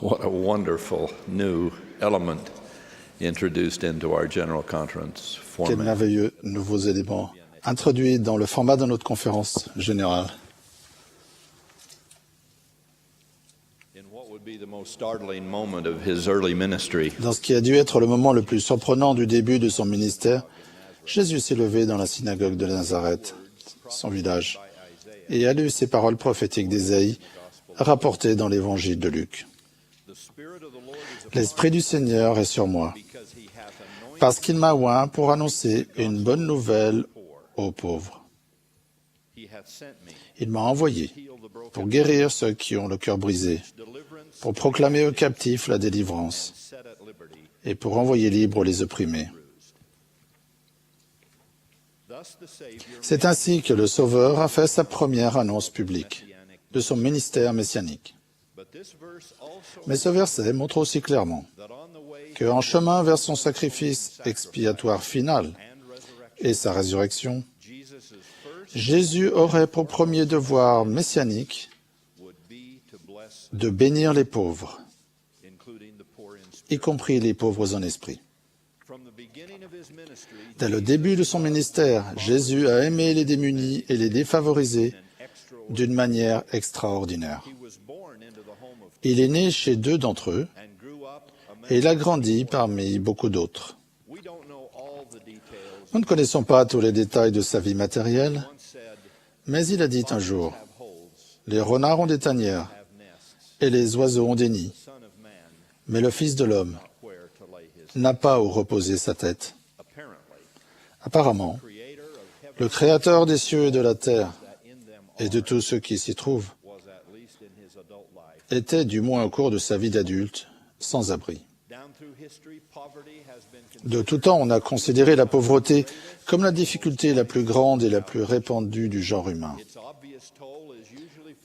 What a wonderful new element introduced into our General Conference Quels format. merveilleux nouveaux éléments introduits dans le format de notre conférence générale. In what would be the most startling moment of his early ministry, Dans ce qui a dû être le moment le plus surprenant du début de son ministère, Jésus s'est levé dans la synagogue de Nazareth, son village, et a lu ces paroles prophétiques d'Ésaïe rapportées dans l'évangile de Luc. L'Esprit du Seigneur est sur moi, parce qu'il m'a oint pour annoncer une bonne nouvelle aux pauvres. Il m'a envoyé pour guérir ceux qui ont le cœur brisé, pour proclamer aux captifs la délivrance et pour envoyer libres les opprimés. C'est ainsi que le Sauveur a fait sa première annonce publique de son ministère messianique. Mais ce verset montre aussi clairement qu'en chemin vers son sacrifice expiatoire final et sa résurrection, Jésus aurait pour premier devoir messianique de bénir les pauvres, y compris les pauvres en esprit. Dès le début de son ministère, Jésus a aimé les démunis et les défavorisés d'une manière extraordinaire. Il est né chez 2 d'entre eux et il a grandi parmi beaucoup d'autres. Nous ne connaissons pas tous les détails de sa vie matérielle, mais il a dit un jour, « Les renards ont des tanières et les oiseaux ont des nids, mais le Fils de l'homme n'a pas où reposer sa tête. » Apparemment, le Créateur des cieux et de la terre et de tous ceux qui s'y trouvent était, du moins au cours de sa vie d'adulte, sans abri. De tout temps, on a considéré la pauvreté comme la difficulté la plus grande et la plus répandue du genre humain.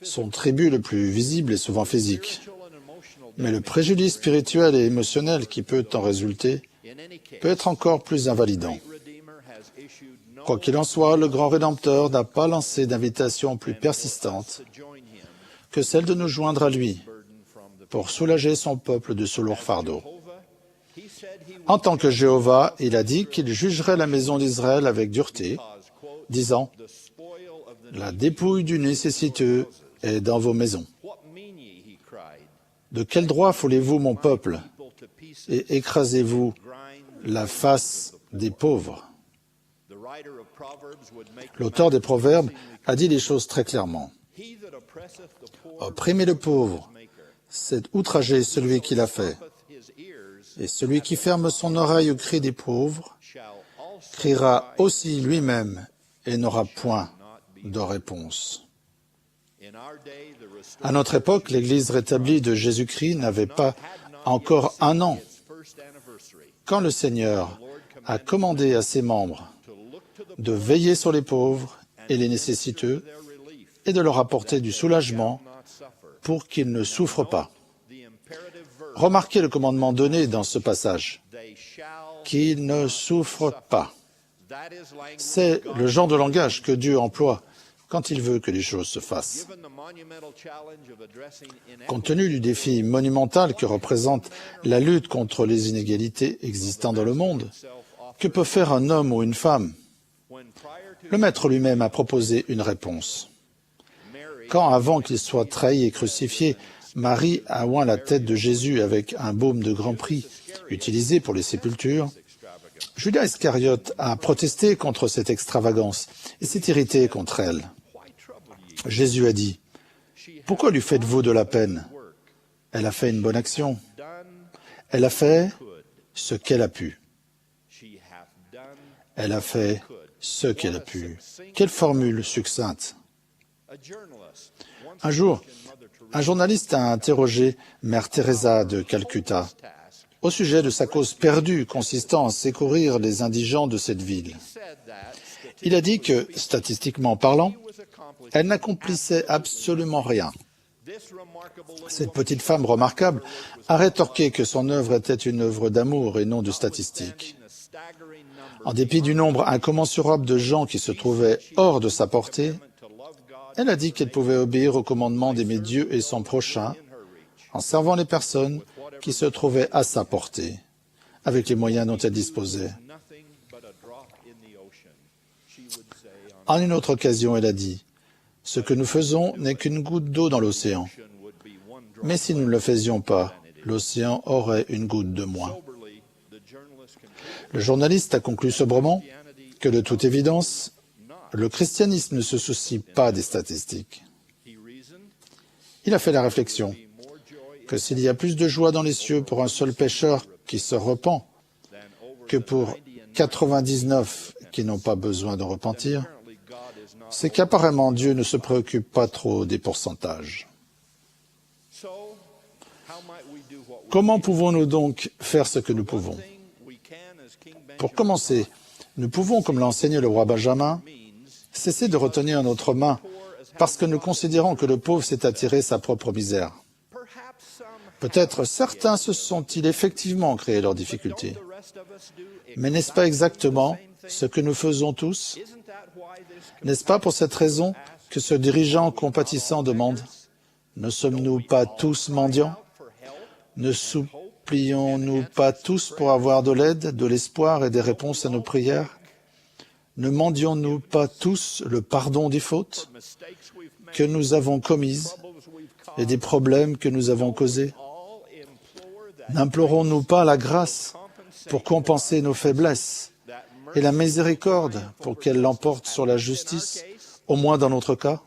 Son tribut le plus visible est souvent physique, mais le préjudice spirituel et émotionnel qui peut en résulter peut être encore plus invalidant. Quoi qu'il en soit, le grand Rédempteur n'a pas lancé d'invitation plus persistante que celle de nous joindre à lui pour soulager son peuple de ce lourd fardeau. En tant que Jéhovah, il a dit qu'il jugerait la maison d'Israël avec dureté, disant « La dépouille du nécessiteux est dans vos maisons. De quel droit foulez-vous mon peuple et écrasez-vous la face des pauvres ?» L'auteur des Proverbes a dit les choses très clairement. Opprimer le pauvre, c'est outrager celui qui l'a fait. Et celui qui ferme son oreille au cri des pauvres criera aussi lui-même et n'aura point de réponse. À notre époque, l'Église rétablie de Jésus-Christ n'avait pas encore 1 an quand le Seigneur a commandé à ses membres de veiller sur les pauvres et les nécessiteux et de leur apporter du soulagement pour qu'ils ne souffrent pas. Remarquez le commandement donné dans ce passage, qu'ils ne souffrent pas. C'est le genre de langage que Dieu emploie quand il veut que les choses se fassent. Compte tenu du défi monumental que représente la lutte contre les inégalités existant dans le monde, que peut faire un homme ou une femme? Le Maître lui-même a proposé une réponse. Quand, avant qu'il soit trahi et crucifié, Marie a oint la tête de Jésus avec un baume de grand prix utilisé pour les sépultures, Judas Iscariote a protesté contre cette extravagance et s'est irrité contre elle. Jésus a dit, « Pourquoi lui faites-vous de la peine? Elle a fait une bonne action. Elle a fait ce qu'elle a pu. Elle a fait ce qu'elle a pu. » Quelle formule succincte. Un jour, un journaliste a interrogé Mère Teresa de Calcutta au sujet de sa cause perdue consistant à secourir les indigents de cette ville. Il a dit que, statistiquement parlant, elle n'accomplissait absolument rien. Cette petite femme remarquable a rétorqué que son œuvre était une œuvre d'amour et non de statistiques. En dépit du nombre incommensurable de gens qui se trouvaient hors de sa portée, elle a dit qu'elle pouvait obéir au commandement d'aimer Dieu et son prochain en servant les personnes qui se trouvaient à sa portée, avec les moyens dont elle disposait. En une autre occasion, elle a dit, « Ce que nous faisons n'est qu'une goutte d'eau dans l'océan. Mais si nous ne le faisions pas, l'océan aurait une goutte de moins. » Le journaliste a conclu sobrement que, de toute évidence, le christianisme ne se soucie pas des statistiques. Il a fait la réflexion que s'il y a plus de joie dans les cieux pour un seul pécheur qui se repent que pour 99 qui n'ont pas besoin de repentir, c'est qu'apparemment Dieu ne se préoccupe pas trop des pourcentages. Comment pouvons-nous donc faire ce que nous pouvons? Pour commencer, nous pouvons, comme l'a enseigné le roi Benjamin, cesser de retenir notre main parce que nous considérons que le pauvre s'est attiré sa propre misère. Peut-être certains se sont-ils effectivement créé leurs difficultés. Mais n'est-ce pas exactement ce que nous faisons tous? N'est-ce pas pour cette raison que ce dirigeant compatissant demande « Ne sommes-nous pas tous mendiants? Ne supplions-nous pas tous pour avoir de l'aide, de l'espoir et des réponses à nos prières? Ne mendions-nous pas tous le pardon des fautes que nous avons commises et des problèmes que nous avons causés? N'implorons-nous pas la grâce pour compenser nos faiblesses et la miséricorde pour qu'elle l'emporte sur la justice, au moins dans notre cas?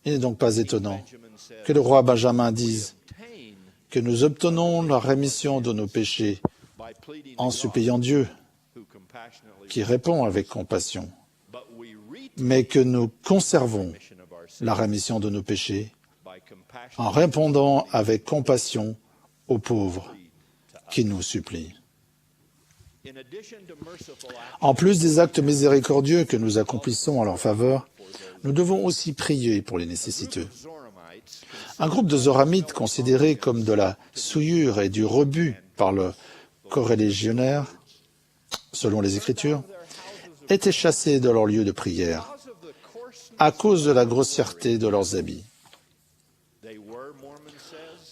Il n'est donc pas étonnant que le roi Benjamin dise que nous obtenons la rémission de nos péchés en suppliant Dieu, qui répond avec compassion, mais que nous conservons la rémission de nos péchés en répondant avec compassion aux pauvres qui nous supplient. En plus des actes miséricordieux que nous accomplissons en leur faveur, nous devons aussi prier pour les nécessiteux. Un groupe de Zoramites considérés comme de la souillure et du rebut par le corélégionnaire, selon les Écritures, étaient chassés de leur lieu de prière à cause de la grossièreté de leurs habits.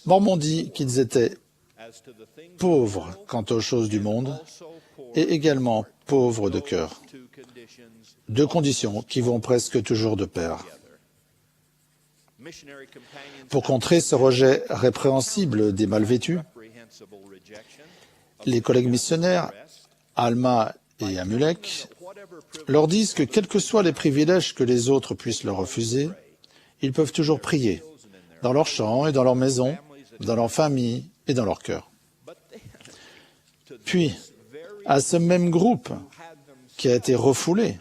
Mormon dit qu'ils étaient pauvres quant aux choses du monde et également pauvres de cœur, deux conditions qui vont presque toujours de pair. Pour contrer ce rejet répréhensible des mal vêtus, les collègues missionnaires, Alma et Amulek, leur disent que quels que soient les privilèges que les autres puissent leur refuser, ils peuvent toujours prier, dans leur champ et dans leur maison, dans leur famille et dans leur cœur. Puis, à ce même groupe qui a été refoulé,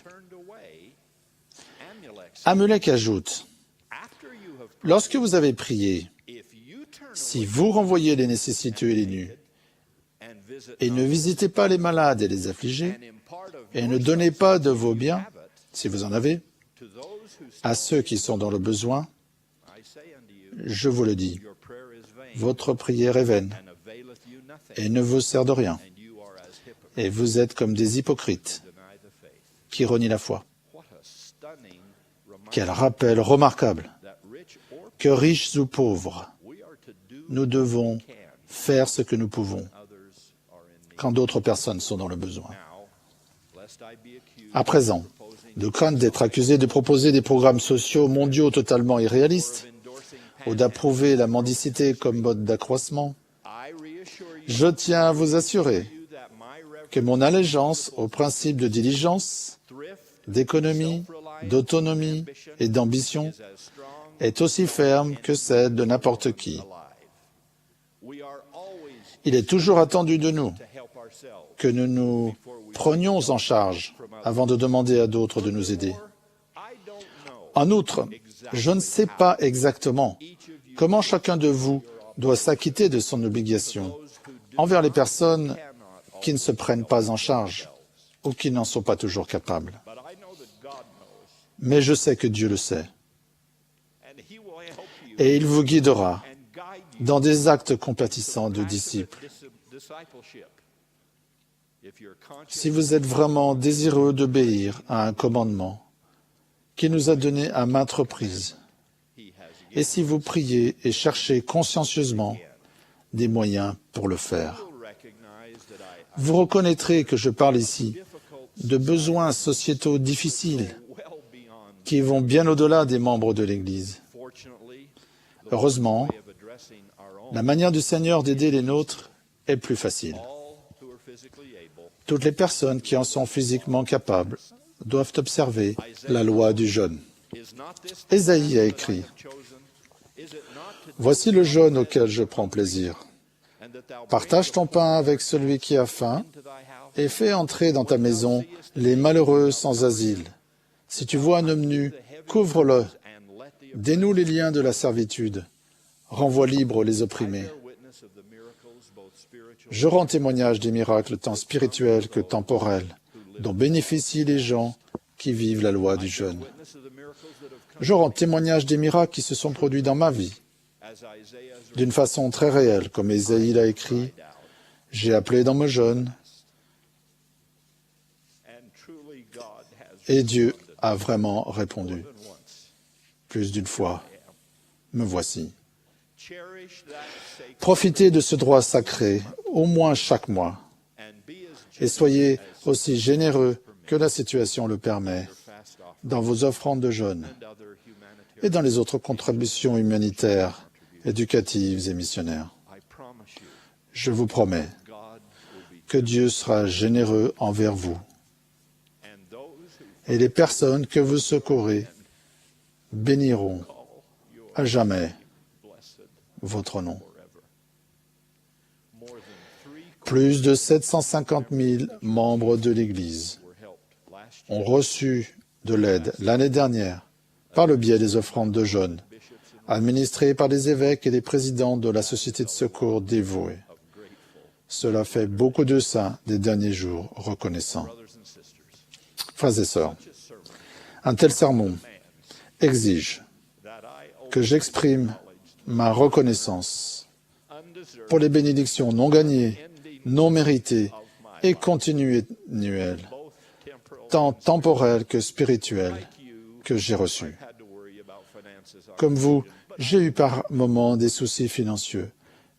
Amulek ajoute, « Lorsque vous avez prié, si vous renvoyez les nécessiteux et les nus, et ne visitez pas les malades et les affligés, et ne donnez pas de vos biens, si vous en avez, à ceux qui sont dans le besoin, je vous le dis, votre prière est vaine et ne vous sert de rien. Et vous êtes comme des hypocrites qui renient la foi. » Quel rappel remarquable que riches ou pauvres, nous devons faire ce que nous pouvons quand d'autres personnes sont dans le besoin. À présent, de crainte d'être accusé de proposer des programmes sociaux mondiaux totalement irréalistes ou d'approuver la mendicité comme mode d'accroissement, je tiens à vous assurer que mon allégeance aux principes de diligence, d'économie, d'autonomie et d'ambition est aussi ferme que celle de n'importe qui. Il est toujours attendu de nous que nous nous prenions en charge avant de demander à d'autres de nous aider. En outre, je ne sais pas exactement comment chacun de vous doit s'acquitter de son obligation envers les personnes qui ne se prennent pas en charge ou qui n'en sont pas toujours capables. Mais je sais que Dieu le sait. Et il vous guidera dans des actes compatissants de disciples. Si vous êtes vraiment désireux d'obéir à un commandement qu'il nous a donné à maintes reprises, et si vous priez et cherchez consciencieusement des moyens pour le faire. Vous reconnaîtrez que je parle ici de besoins sociétaux difficiles qui vont bien au-delà des membres de l'Église. Heureusement, la manière du Seigneur d'aider les nôtres est plus facile. Toutes les personnes qui en sont physiquement capables doivent observer la loi du jeûne. Ésaïe a écrit « Voici le jeûne auquel je prends plaisir. Partage ton pain avec celui qui a faim et fais entrer dans ta maison les malheureux sans asile. Si tu vois un homme nu, couvre-le. Dénoue les liens de la servitude. Renvoie libres les opprimés. Je rends témoignage des miracles tant spirituels que temporels dont bénéficient les gens qui vivent la loi du jeûne. Je rends témoignage des miracles qui se sont produits dans ma vie. D'une façon très réelle, comme Ésaïe l'a écrit, j'ai appelé dans mon jeûne et Dieu a vraiment répondu. Plus d'une fois, me voici. Profitez de ce droit sacré, au moins chaque mois, et soyez aussi généreux que la situation le permet dans vos offrandes de jeûne et dans les autres contributions humanitaires, éducatives et missionnaires. Je vous promets que Dieu sera généreux envers vous et les personnes que vous secourez béniront à jamais votre nom. Plus de 750 000 membres de l'Église ont reçu de l'aide l'année dernière par le biais des offrandes de jeûne, administrées par les évêques et les présidents de la Société de secours dévoués. Cela fait beaucoup de saints des derniers jours reconnaissants. Frères et sœurs, un tel sermon exige que j'exprime ma reconnaissance pour les bénédictions non gagnées, non méritées et continuelles, tant temporelles que spirituelles, que j'ai reçues. Comme vous, j'ai eu par moments des soucis financiers,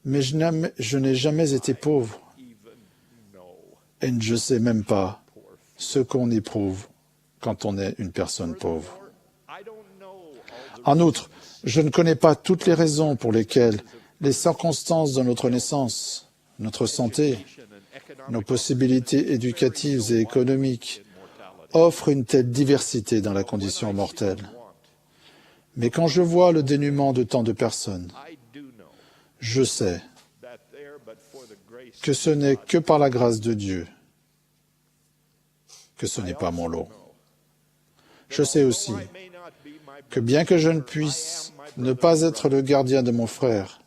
mais je n'ai jamais été pauvre et je ne sais même pas ce qu'on éprouve quand on est une personne pauvre. En outre, je ne connais pas toutes les raisons pour lesquelles les circonstances de notre naissance, notre santé, nos possibilités éducatives et économiques offrent une telle diversité dans la condition mortelle. Mais quand je vois le dénuement de tant de personnes, je sais que ce n'est que par la grâce de Dieu que ce n'est pas mon lot. Je sais aussi que bien que je ne puisse ne pas être le gardien de mon frère,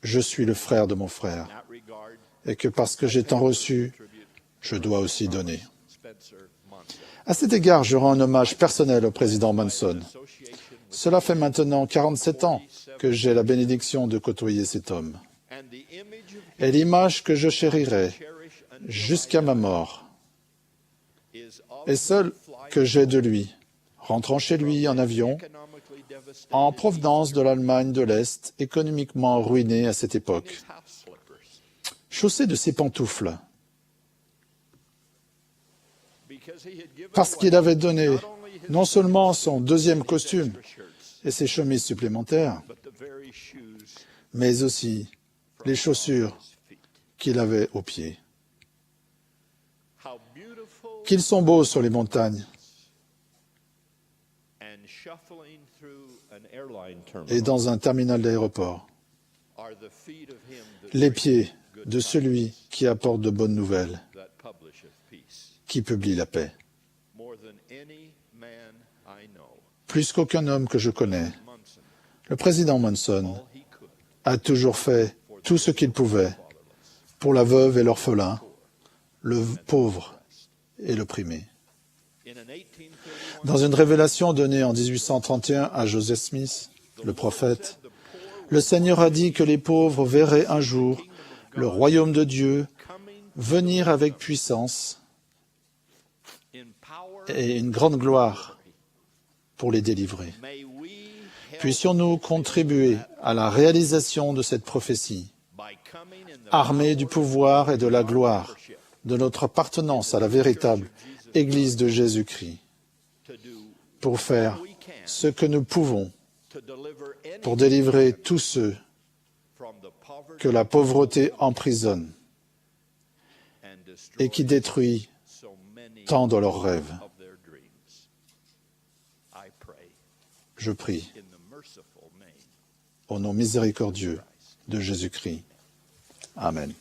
je suis le frère de mon frère, et que parce que j'ai tant reçu, je dois aussi donner. À cet égard, je rends un hommage personnel au président Monson. Cela fait maintenant 47 ans que j'ai la bénédiction de côtoyer cet homme. Et l'image que je chérirai jusqu'à ma mort est celle que j'ai de lui, rentrant chez lui en avion, en provenance de l'Allemagne de l'Est, économiquement ruinée à cette époque, chaussé de ses pantoufles, parce qu'il avait donné non seulement son deuxième costume et ses chemises supplémentaires, mais aussi les chaussures qu'il avait aux pieds. Qu'ils sont beaux sur les montagnes et dans un terminal d'aéroport. Les pieds de celui qui apporte de bonnes nouvelles, qui publie la paix. Plus qu'aucun homme que je connais, le président Monson a toujours fait tout ce qu'il pouvait pour la veuve et l'orphelin, le pauvre et l'opprimé. Dans une révélation donnée en 1831 à Joseph Smith, le prophète, le Seigneur a dit que les pauvres verraient un jour le royaume de Dieu venir avec puissance et une grande gloire pour les délivrer. Puissions-nous contribuer à la réalisation de cette prophétie, armés du pouvoir et de la gloire de notre appartenance à la véritable Église de Jésus-Christ, pour faire ce que nous pouvons pour délivrer tous ceux que la pauvreté emprisonne et qui détruit tant de leurs rêves. Je prie au nom miséricordieux de Jésus-Christ. Amen.